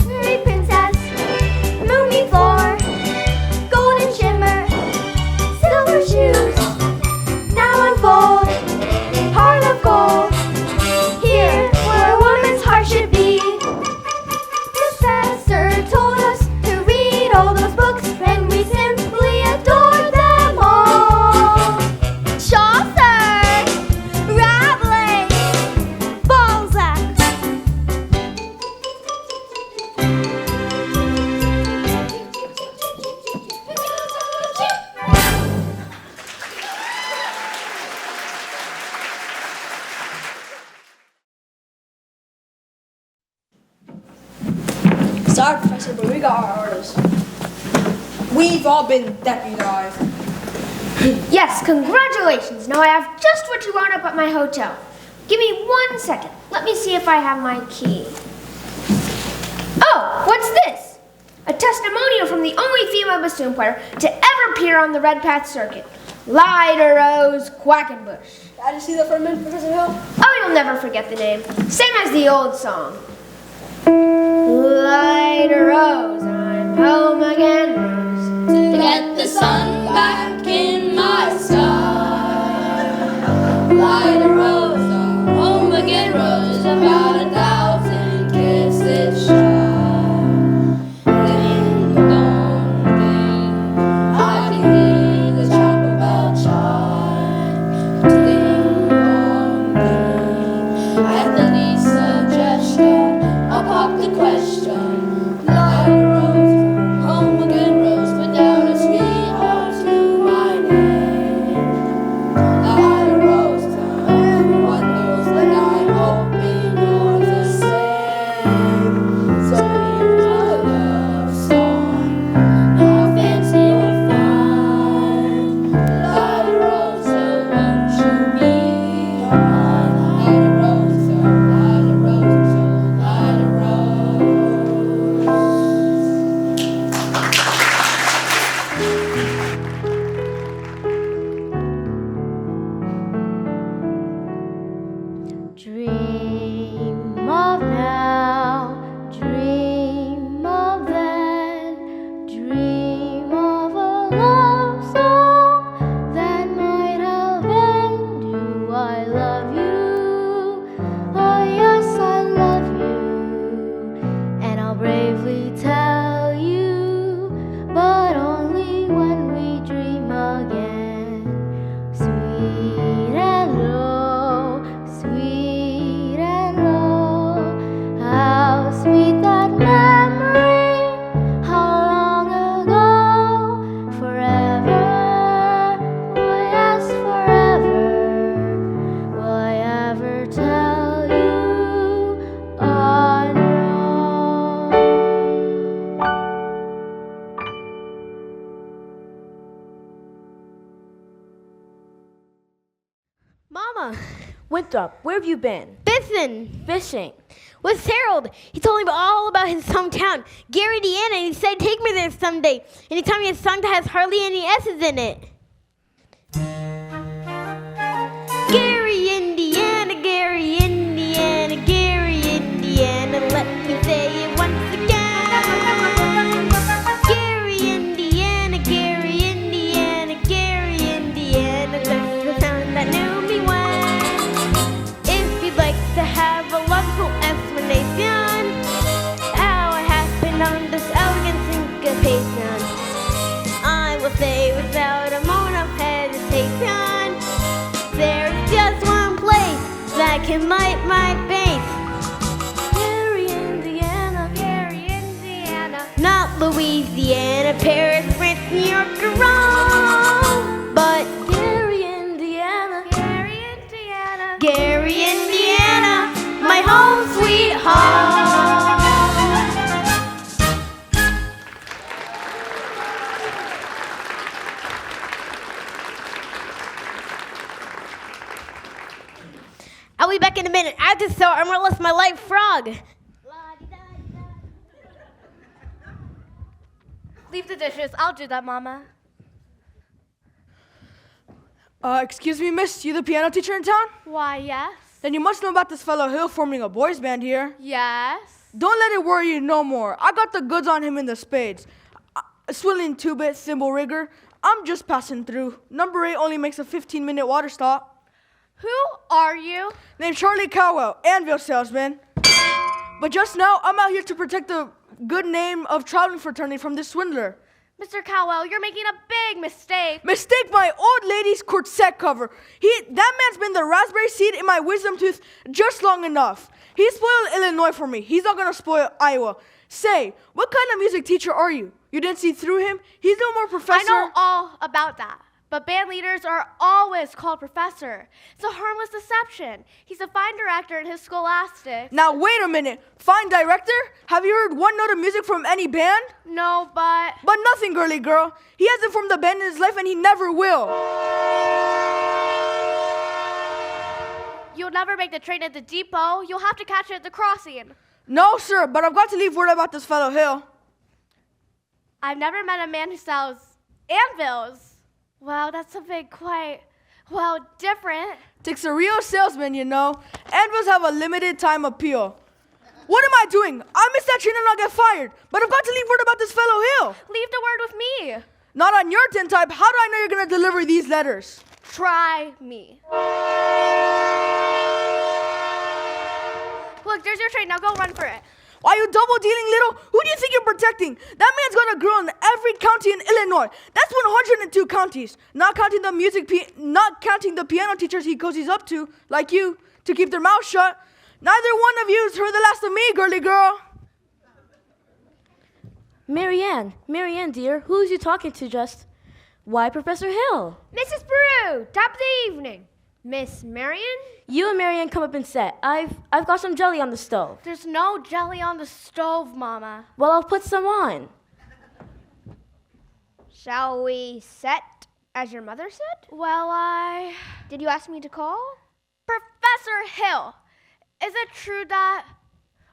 Fairy princess, moving floor, golden shimmer, silver shoes. Now unfold, heart of gold. Here, where a woman's heart should be. Professor told us to read all those books, and we simply adore them all. Chaucer, Rabelais, Balzac. Sorry, Professor, but we got our orders. We've all been deputized. Yes, congratulations. Now I have just what you wound up at my hotel. Give me 1 second. Let me see if I have my key. Oh, what's this? A testimonial from the only female bassoon player to ever appear on the Red Path circuit. Lyda Rose Quackenbush. I just see that for a minute, Professor Hill. Oh, you'll never forget the name. Same as the old song. Lyda Rose, I'm home again, Rose. To get the sun back in my sky. Light a rose, I'm home again, rose. About 1,000 kisses shy. Ding dong ding, I can hear the chapel bell chime. Ding dong ding, at the least suggestion, I'll pop the question. Light a rose, home again, rose, without a sweetheart to my name. Light a rose, everyone knows that I'm home Dream of now, dream of then, dream of a love song that might have been. Do I love you? Oh yes, I love you, and I'll bravely tell you, but only when we dream again. Sweet and low, sweet and low, how sweet that memory, how long ago, forever, oh yes, forever, will I ever tell you, oh no. Mama! Winthrop, where have you been? Fishing. With Harold. He told me all about his hometown, Gary, Indiana, and he said take me there someday. And he told me his song that has hardly any S's in it. Gary, Indiana, Gary, Indiana, Gary, Indiana, let me say it once again. Gary, Indiana, Gary, Indiana, Gary, Indiana, that's the sound that knew me when. If you'd like to have a logical explanation, how it happened on this elegant syncopation, I will say without a moment of hesitation, there's just one place that can light my face. Gary, Indiana, Gary, Indiana. Not Louisiana, Paris, France, New York, or Rome, but Gary, Indiana, Gary, Indiana. Gary, Indiana, my home sweet home. I'll be back in a minute. I just saw I'm gonna lift my light frog. Leave the dishes. I'll do that, Mama. Excuse me, miss, you the piano teacher in town? Why, yes. Then you must know about this fellow Hill forming a boys band here. Yes. Don't let it worry you no more. I got the goods on him in the spades. Swilling 2-bit cymbal rigger. I'm just passing through. Number 8 only makes a 15-minute water stop. Who are you? Named Charlie Cowell, Anvil salesman. But just now, I'm out here to protect the good name of traveling fraternity from this swindler. Mr. Cowell, you're making a big mistake. Mistake my old lady's corset cover. That man's been the raspberry seed in my wisdom tooth just long enough. He spoiled Illinois for me. He's not gonna spoil Iowa. Say, what kind of music teacher are you? You didn't see through him? He's no more professor. I know all about that. But band leaders are always called professor. It's a harmless deception. He's a fine director in his scholastics. Now wait a minute. Fine director? Have you heard one note of music from any band? No, but... But nothing, girly girl. He hasn't formed a band in his life and he never will. You'll never make the train at the depot. You'll have to catch it at the crossing. No, sir, but I've got to leave word about this fellow Hill. I've never met a man who sells anvils. Wow, that's something quite, well, different. Takes a real salesman, you know. Anvils have a limited time appeal. What am I doing? I missed that train and I'll get fired. But I've got to leave word about this fellow Hill. Leave the word with me. Not on your tin type. How do I know you're going to deliver these letters? Try me. Look, there's your train. Now go run for it. Why, you double-dealing little? Who do you think you're protecting? That man's got a girl in every county in Illinois. That's 102 counties. Not counting the piano teachers he cozies up to, like you, to keep their mouths shut. Neither one of you's heard the last of me, girly girl. Marianne, dear, who's you talking to just? Why, Professor Hill? Mrs. Brew, top of the evening. Miss Marion? You and Marianne come up and sit. I've got some jelly on the stove. There's no jelly on the stove, Mama. Well, I'll put some on. Shall we set, as your mother said? Well, Did you ask me to call? Professor Hill, is it true that...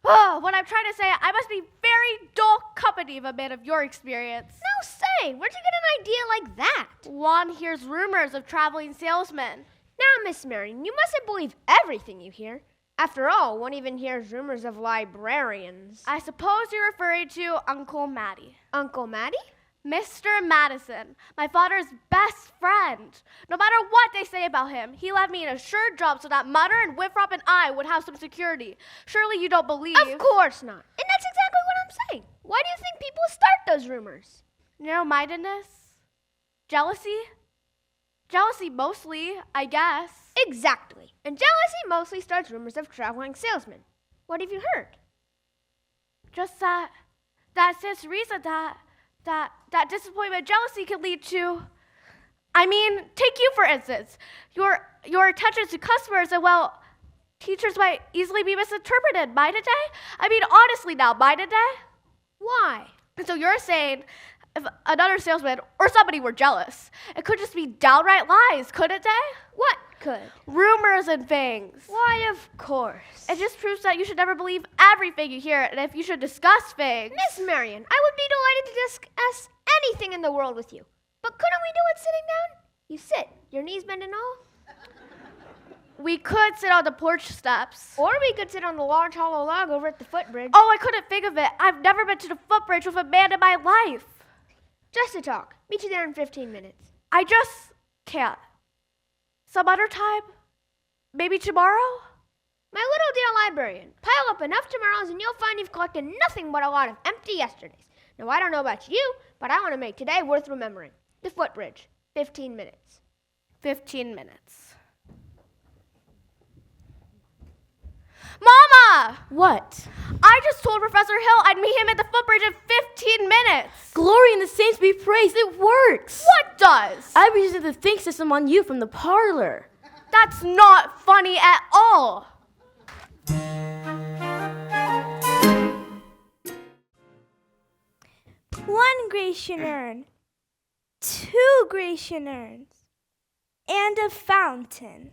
Oh, what I'm trying to say, I must be very dull company of a man of your experience. No say, where'd you get an idea like that? One hears rumors of traveling salesmen. Now, Miss Marion, you mustn't believe everything you hear. After all, one even hears rumors of librarians. I suppose you're referring to Uncle Matty. Uncle Matty? Mr. Madison, my father's best friend. No matter what they say about him, he left me an assured job so that Mother and Winthrop and I would have some security. Surely you don't believe... Of course not. And that's exactly what I'm saying. Why do you think people start those rumors? Narrow-mindedness? Jealousy? Jealousy mostly, I guess. Exactly. And jealousy mostly starts rumors of traveling salesmen. What have you heard? Just that since reason that disappointment jealousy can lead to. I mean, take you for instance. Your attention to customers and, well, teachers might easily be misinterpreted, mightn't they? I mean, honestly now, mightn't they? Why? So you're saying if another salesman or somebody were jealous, it could just be downright lies, couldn't they? What could? Rumors and things. Why, of course. It just proves that you should never believe everything you hear, and if you should discuss things. Miss Marion, I would be delighted to discuss anything in the world with you. But couldn't we do it sitting down? You sit, your knees bend and all. We could sit on the porch steps. Or we could sit on the large hollow log over at the footbridge. Oh, I couldn't think of it. I've never been to the footbridge with a man in my life. Just to talk. Meet you there in 15 minutes. I just can't. Some other time? Maybe tomorrow? My little dear librarian, pile up enough tomorrows and you'll find you've collected nothing but a lot of empty yesterdays. Now, I don't know about you, but I want to make today worth remembering. The footbridge. 15 minutes. 15 minutes. Mama! What? I just told Professor Hill I'd meet him at the footbridge in 15 minutes. Glory and the saints be praised. It works. What does? I reset the think system on you from the parlor. That's not funny at all. One Grecian urn, 2 Grecian urns, and a fountain.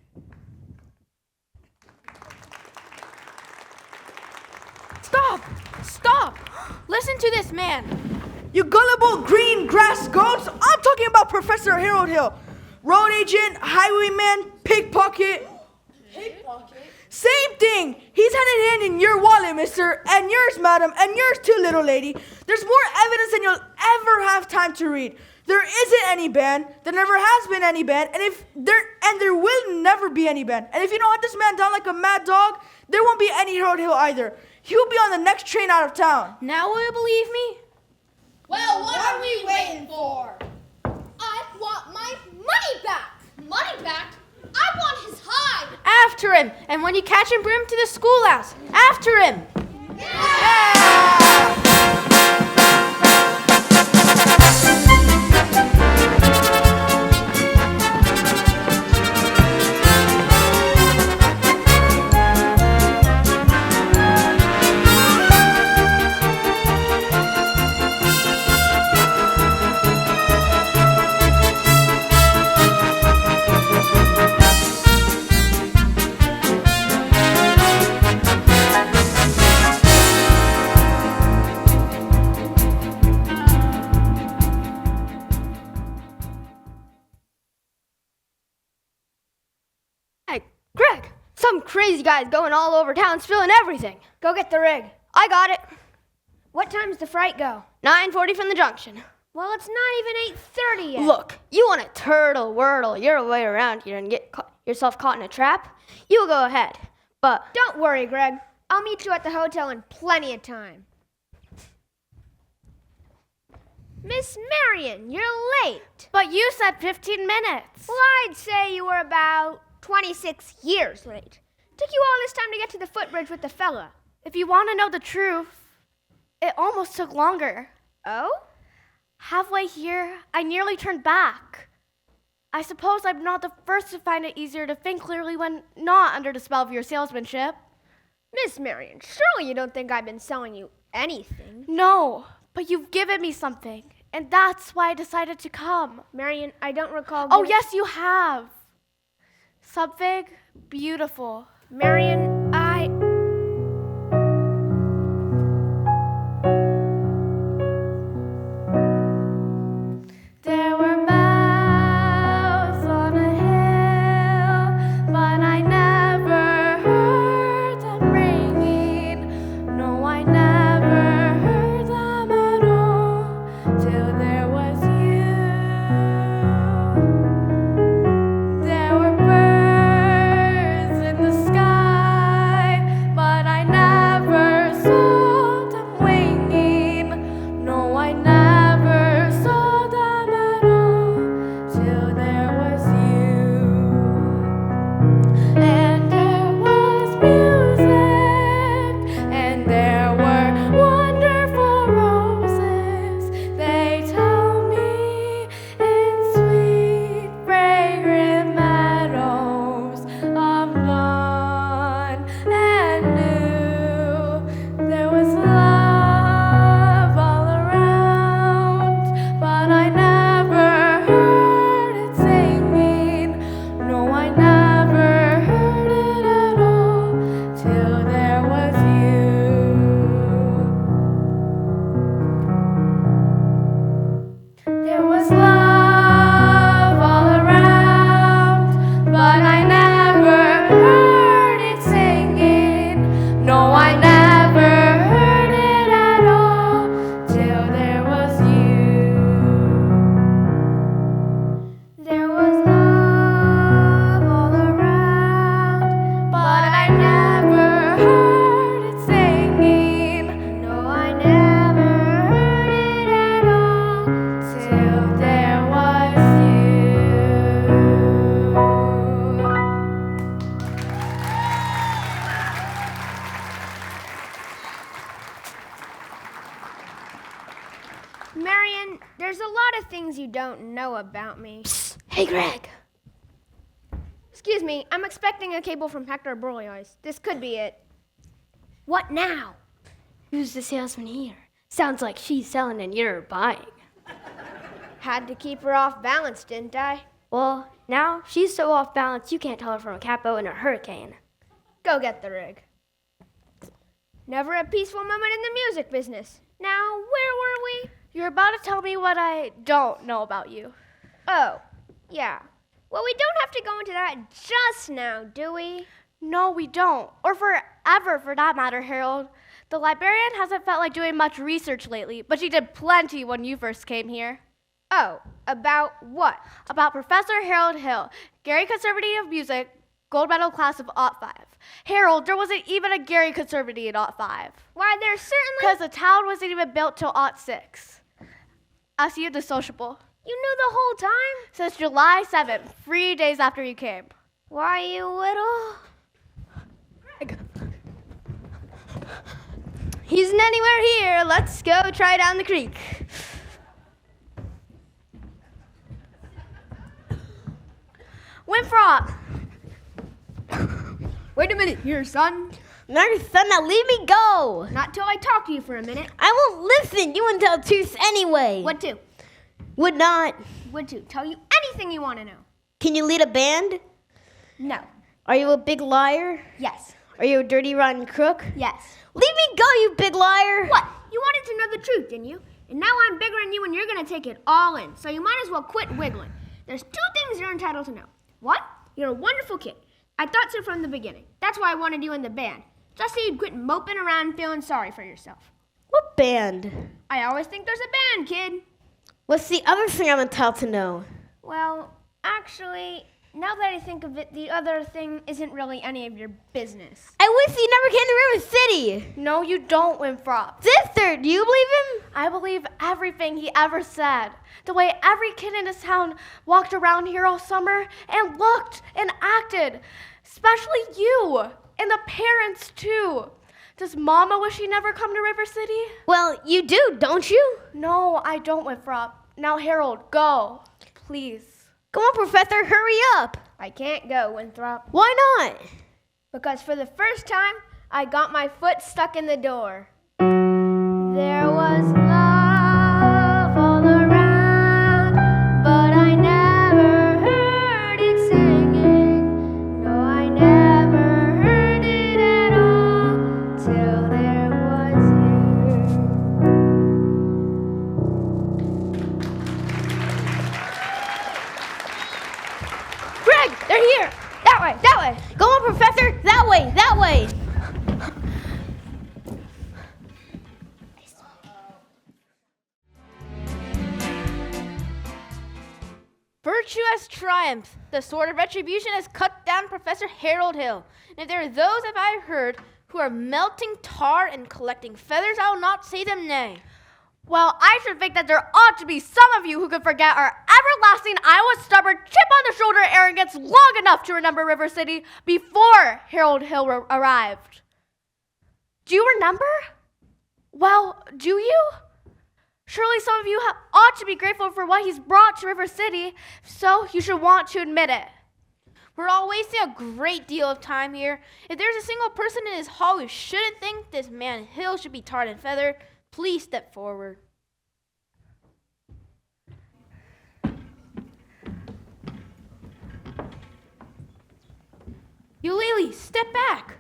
Stop! Stop! Listen to this man. You gullible green grass goats! I'm talking about Professor Harold Hill. Road agent, highwayman, pickpocket. Pickpocket? Same thing! He's hand in hand in your wallet, mister, and yours, madam, and yours too, little lady. There's more evidence than you'll ever have time to read. There isn't any ban. There never has been any ban, and there will never be any ban. And if you don't hunt this man down like a mad dog, there won't be any Harold Hill either. He'll be on the next train out of town. Now will you believe me? Well, what are we waiting for? I want my money back. Money back? I want his hide. After him! And when you catch him, bring him to the schoolhouse. After him! Greg, some crazy guy's going all over town spilling everything. Go get the rig. I got it. What time's the freight go? 9:40 from the junction. Well, it's not even 8:30 yet. Look, you want to wordle your way around here and get yourself caught in a trap? You go ahead. But don't worry, Greg. I'll meet you at the hotel in plenty of time. Miss Marion, you're late. But you said 15 minutes. Well, I'd say you were about 26 years late. Took you all this time to get to the footbridge with the fella. If you want to know the truth, it almost took longer. Oh? Halfway here, I nearly turned back. I suppose I'm not the first to find it easier to think clearly when not under the spell of your salesmanship. Miss Marion, surely you don't think I've been selling you anything? No, but you've given me something, and that's why I decided to come. Marion, I don't recall... Oh, yes, you have. Something beautiful. Marion, There were bells on a hill, but I never heard Marion, there's a lot of things you don't know about me. Hey, Greg. Excuse me, I'm expecting a cable from Hector Broyles. This could be it. What now? Who's the salesman here? Sounds like she's selling and you're buying. Had to keep her off balance, didn't I? Well, now she's so off balance you can't tell her from a capo in a hurricane. Go get the rig. Never a peaceful moment in the music business. Now, where were we? You're about to tell me what I don't know about you. Oh, yeah. Well, we don't have to go into that just now, do we? No, we don't. Or forever, for that matter, Harold. The librarian hasn't felt like doing much research lately, but she did plenty when you first came here. Oh, about what? About Professor Harold Hill, Gary Conservative of Music, gold medal class of '05. Harold, there wasn't even a Gary Conservative in '05. Why, there's certainly... Because the town wasn't even built till '06. I'll see you at the sociable. You knew the whole time? Since July 7th, 3 days after you came. Why, you little... He isn't anywhere here. Let's go try down the creek. Winthrop! Wait a minute here, son. No, son, now leave me go. Not till I talk to you for a minute. I won't listen. You wouldn't tell truths anyway. What to? Would not. Would to. Tell you anything you want to know. Can you lead a band? No. Are you a big liar? Yes. Are you a dirty, rotten crook? Yes. Leave me go, you big liar. What? You wanted to know the truth, didn't you? And now I'm bigger than you and you're going to take it all in. So you might as well quit wiggling. There's 2 things you're entitled to know. One, you're a wonderful kid. I thought so from the beginning. That's why I wanted you in the band. Just so you'd quit moping around feeling sorry for yourself. What band? I always think there's a band, kid. What's the other thing I'm entitled to know? Well, actually, now that I think of it, the other thing isn't really any of your business. I wish you never came to River City. No, you don't, Winthrop. Sister, do you believe him? I believe everything he ever said. The way every kid in this town walked around here all summer and looked and acted. Especially you. And the parents, too. Does Mama wish he'd never come to River City? Well, you do, don't you? No, I don't, Winthrop. Now, Harold, go. Please. Come on, Professor, hurry up. I can't go, Winthrop. Why not? Because for the first time, I got my foot stuck in the door. There was love all around, but I never heard it singing. No, I never heard it at all till there was you. Greg, they're here. That way, that way. Go on, Professor. That way, that way. Virtue has triumphed. The sword of retribution has cut down Professor Harold Hill. And if there are those, as I have heard, who are melting tar and collecting feathers, I will not say them nay. Well, I should think that there ought to be some of you who could forget our everlasting Iowa stubborn, chip-on-the-shoulder arrogance long enough to remember River City before Harold Hill arrived. Do you remember? Well, do you? Surely some of you ought to be grateful for what he's brought to River City, so you should want to admit it. We're all wasting a great deal of time here. If there's a single person in this hall who shouldn't think this man Hill should be tarred and feathered, please step forward. Eulalie, step back.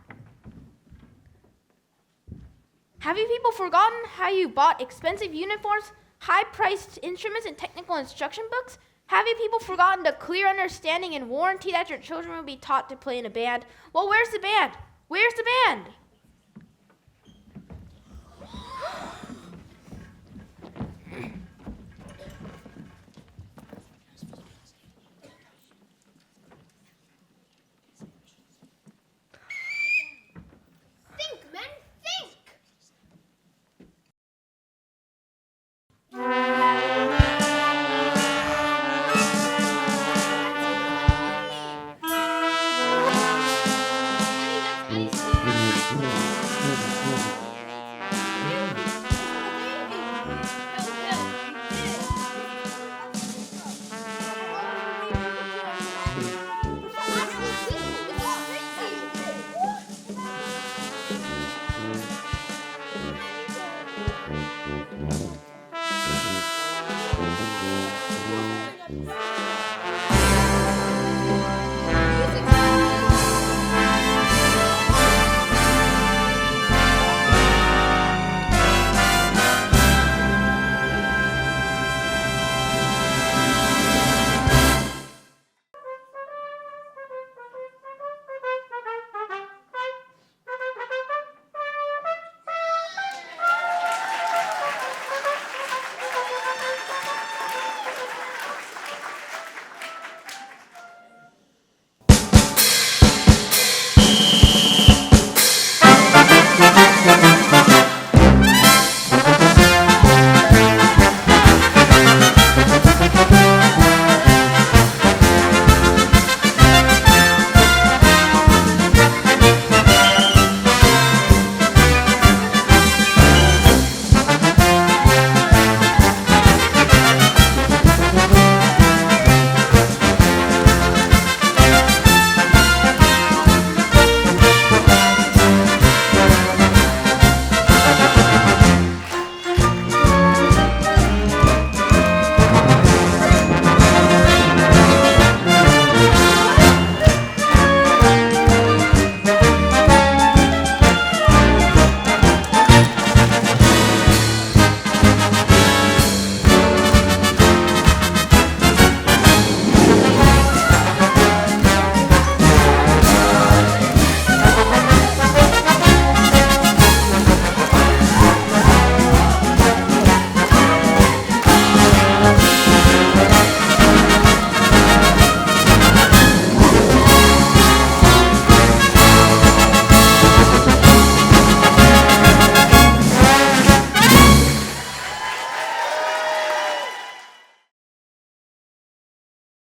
Have you people forgotten how you bought expensive uniforms, high-priced instruments, and technical instruction books? Have you people forgotten the clear understanding and warranty that your children will be taught to play in a band? Well, where's the band? Where's the band? Think, men, think! Bye.